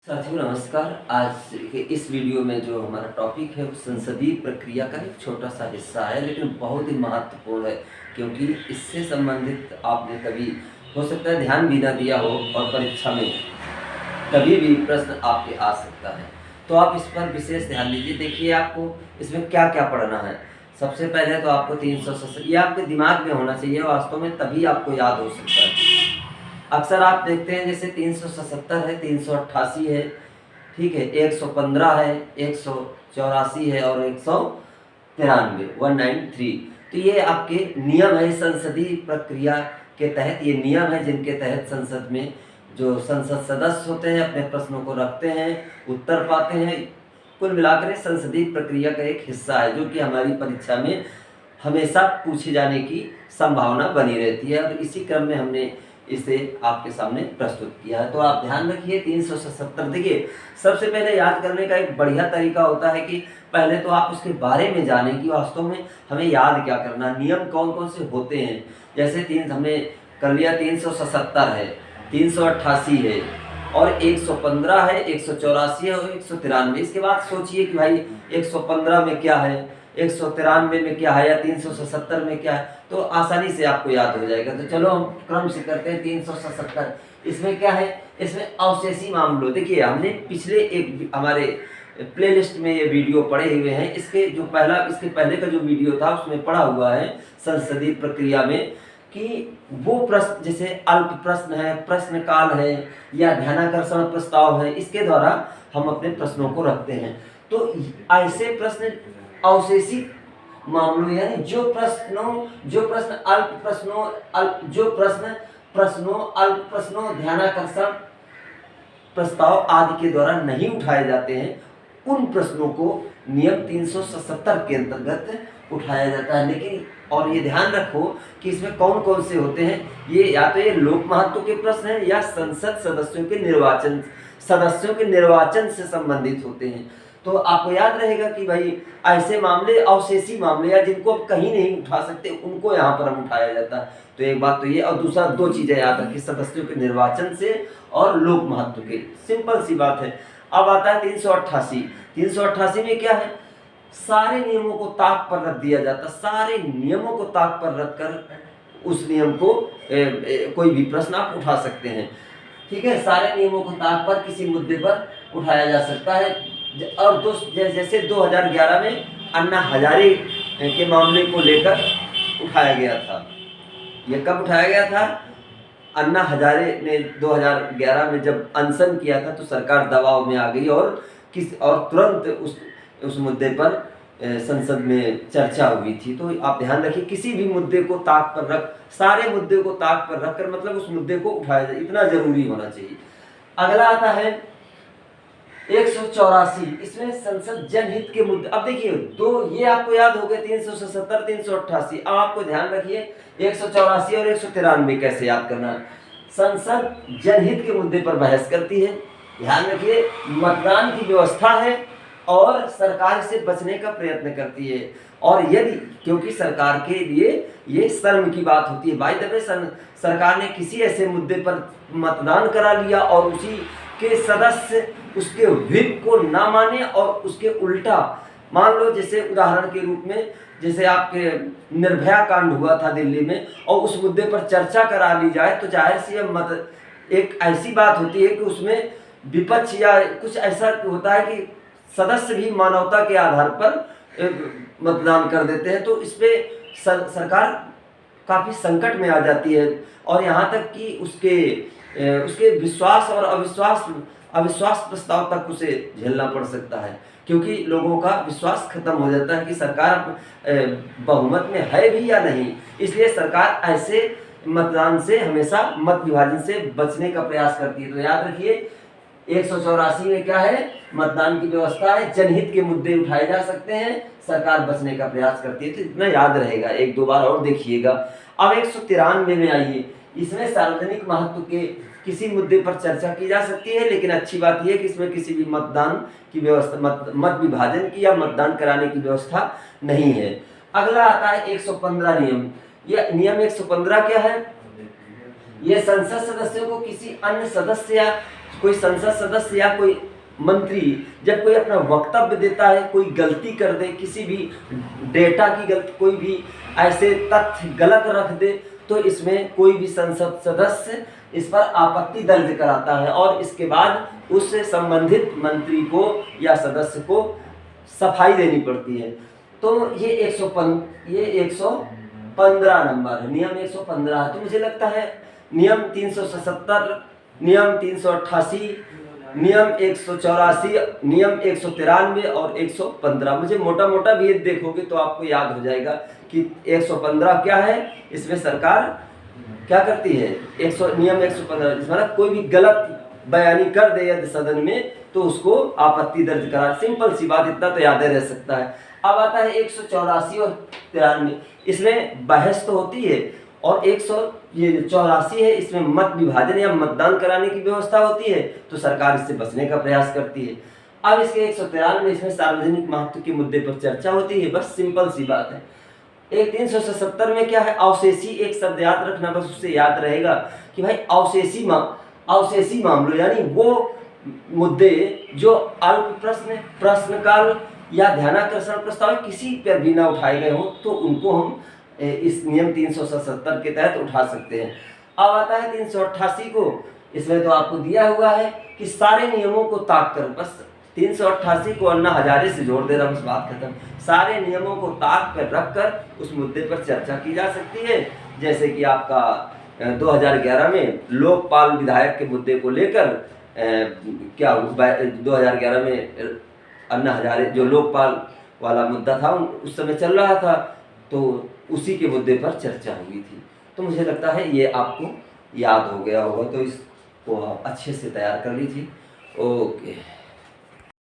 साथियों नमस्कार। आज के इस वीडियो में जो हमारा टॉपिक है वो संसदीय प्रक्रिया का एक छोटा सा हिस्सा है, लेकिन बहुत ही महत्वपूर्ण है क्योंकि इससे संबंधित आपने कभी हो सकता है ध्यान भी ना दिया हो और परीक्षा में कभी भी प्रश्न आपके आ सकता है। तो आप इस पर विशेष ध्यान दीजिए। देखिए आपको इसमें क्या क्या पढ़ना है। सबसे पहले तो आपको 300 ये आपके दिमाग में होना चाहिए, वास्तव में तभी आपको याद हो सकता है। अक्सर आप देखते हैं जैसे 377 है, 388 है, ठीक है, 115 है, 184 है और 193 193। तो ये आपके नियम है संसदीय प्रक्रिया के तहत। ये नियम है जिनके तहत संसद में जो संसद सदस्य होते हैं अपने प्रश्नों को रखते हैं, उत्तर पाते हैं। कुल मिलाकर संसदीय प्रक्रिया का एक हिस्सा है जो कि हमारी परीक्षा में हमेशा पूछे जाने की संभावना बनी रहती है और इसी क्रम में हमने इसे आपके सामने प्रस्तुत किया है। तो आप ध्यान रखिए 377। देखिए सबसे पहले याद करने का एक बढ़िया तरीका होता है कि पहले तो आप उसके बारे में जानें कि वास्तव में हमें याद क्या करना, नियम कौन कौन से होते हैं। जैसे हमने कर लिया 377 है, 388 है और 115 है, 184 है और 193। इसके बाद सोचिए कि भाई 115 में क्या है, 193 में क्या है या 377 में क्या है, तो आसानी से आपको याद हो जाएगा। तो चलो हम क्रम से करते हैं। 377 इसमें क्या है, इसमें अवशेषी मामलों। देखिए हमने पिछले एक हमारे प्लेलिस्ट में ये वीडियो पड़े हुए हैं। इसके पहले का जो वीडियो था उसमें पढ़ा हुआ है संसदीय प्रक्रिया में कि वो प्रश्न जैसे अल्प प्रश्न है, प्रश्न काल है या ध्यानाकर्षण प्रस्ताव है, इसके द्वारा हम अपने प्रश्नों को रखते हैं। तो ऐसे प्रश्न अवशेषी मामलों यानी जो प्रश्न अल्प प्रश्नों ध्यानाकर्षण प्रस्ताव आदि के द्वारा नहीं उठाए जाते हैं, उन प्रश्नों को नियम 377 के अंतर्गत उठाया जाता है। लेकिन और ये ध्यान रखो कि इसमें कौन कौन से होते हैं, ये या तो ये लोक महत्व के प्रश्न हैं या संसद सदस्यों के निर्वाचन से संबंधित होते हैं। तो आपको याद रहेगा कि भाई ऐसे मामले अवशेषी मामले या जिनको आप कहीं नहीं उठा सकते उनको यहाँ पर हम उठाया जाता है। तो एक बात तो ये, और दूसरा दो चीजें याद रखिए, सदस्यों के निर्वाचन से और लोक महत्व के। सिंपल सी बात है। अब आता है 388 में क्या है, सारे नियमों को ताक पर रख दिया जाता। सारे नियमों को ताक पर रखकर उस नियम को कोई भी प्रश्न आप उठा सकते हैं, ठीक है। सारे नियमों को ताक पर किसी मुद्दे पर उठाया जा सकता है। और जैसे 2011 में अन्ना हजारे के मामले को लेकर उठाया गया था। ये कब उठाया गया था? अन्ना हजारे ने 2011 में जब अनशन किया था तो सरकार दबाव में आ गई और तुरंत उस मुद्दे पर संसद में चर्चा हुई थी। तो आप ध्यान रखिए किसी भी मुद्दे को ताक पर सारे मुद्दे को ताक पर रखकर मतलब उस मुद्दे को उठाया जाए, इतना जरूरी होना चाहिए। अगला आता है 184। इसमें संसद जनहित के मुद्दे। अब देखिए दो ये आपको याद हो गए 377 388। अब आपको ध्यान रखिए 184 और 193 कैसे याद करना। संसद जनहित के मुद्दे पर बहस करती है। ध्यान रखिए मतदान की व्यवस्था है और सरकार से बचने का प्रयत्न करती है। और यदि क्योंकि सरकार के लिए ये शर्म की बात होती है, बाय द वे सरकार ने किसी ऐसे मुद्दे पर मतदान करा लिया और उसी के सदस्य उसके व्हिप को ना माने और उसके उल्टा मान लो, जैसे उदाहरण के रूप में जैसे आपके निर्भया कांड हुआ था दिल्ली में और उस मुद्दे पर चर्चा करा ली जाए तो जाहिर सी एक ऐसी बात होती है कि उसमें विपक्ष या कुछ ऐसा होता है कि सदस्य भी मानवता के आधार पर मतदान कर देते हैं। तो इस पे सरकार काफी संकट में आ जाती है और यहाँ तक कि उसके विश्वास और अविश्वास प्रस्ताव तक उसे झेलना पड़ सकता है, क्योंकि लोगों का विश्वास खत्म हो जाता है कि सरकार बहुमत में है भी या नहीं। इसलिए सरकार ऐसे मतदान से हमेशा मत विभाजन से बचने का प्रयास करती है। तो याद रखिए 184 में क्या है, मतदान की व्यवस्था है, जनहित के मुद्दे उठाए जा सकते हैं, सरकार बचने का प्रयास करती है। तो इतना याद रहेगा, एक दो बार और देखिएगा। अब 193 में आइए। इसमें सार्वजनिक महत्व के किसी मुद्दे पर चर्चा की जा सकती है, लेकिन अच्छी बात यह है कि इसमें किसी भी मतदान की व्यवस्था मत विभाजन की या मतदान कराने की व्यवस्था नहीं है। अगला आता है 115 नियम। यह नियम 115 क्या है? ये संसद सदस्यों को किसी अन्य सदस्य या कोई संसद सदस्य या कोई मंत्री जब कोई अपना वक्तव्य देता है, कोई गलती कर दे, किसी भी डेटा की गलती, कोई भी ऐसे तथ्य गलत रख दे, तो इसमें कोई भी संसद सदस्य इस पर आपत्ति दर्ज कराता है और इसके बाद उससे संबंधित मंत्री को या सदस्य को सफाई देनी पड़ती है। तो ये 115 नंबर है, नियम 115 है। तो मुझे लगता है नियम 377, नियम 388, नियम 184, नियम 193 और 115, मुझे मोटा मोटा भी ये देखोगे तो आपको याद हो जाएगा कि 115 क्या है। इसमें सरकार क्या करती है, नियम 115, मतलब कोई भी गलत बयानी कर दे यदि सदन में तो उसको आपत्ति दर्ज करा। सिंपल सी बात, इतना तो याद रह सकता है। अब आता है 184 और 93, इसमें बहस तो होती है और 184 है, इसमें मत विभाजन या मतदान कराने की व्यवस्था होती है, तो सरकार इससे बचने का प्रयास करती है। अब इसके 193 इसमें सार्वजनिक महत्व के मुद्दे पर चर्चा होती है, बस सिंपल सी बात है। एक 377 में क्या है, अवशेषी, एक शब्द याद रखना, बस उससे याद रहेगा कि भाई अवशेषी मामलों यानी वो मुद्दे जो अल्प प्रश्न, प्रश्नकाल या ध्यानाकर्षण प्रस्ताव किसी पर भी ना उठाए गए हों, तो उनको हम इस नियम 377 के तहत उठा सकते हैं। अब आता है 388 को, इसमें तो आपको दिया हुआ है कि सारे नियमों को ताक कर, बस 388 को अन्ना हजारे से जोड़ दे रहा हूँ, बस बात खत्म। सारे नियमों को ताक पर रखकर उस मुद्दे पर चर्चा की जा सकती है। जैसे कि आपका 2011 में लोकपाल विधायक के मुद्दे को लेकर क्या 2011 में अन्ना हजारे जो लोकपाल वाला मुद्दा था उस समय चल रहा था, तो उसी के मुद्दे पर चर्चा हुई थी। तो मुझे लगता है ये आपको याद हो गया होगा, तो इसको आप अच्छे से तैयार कर लीजिए। ओके।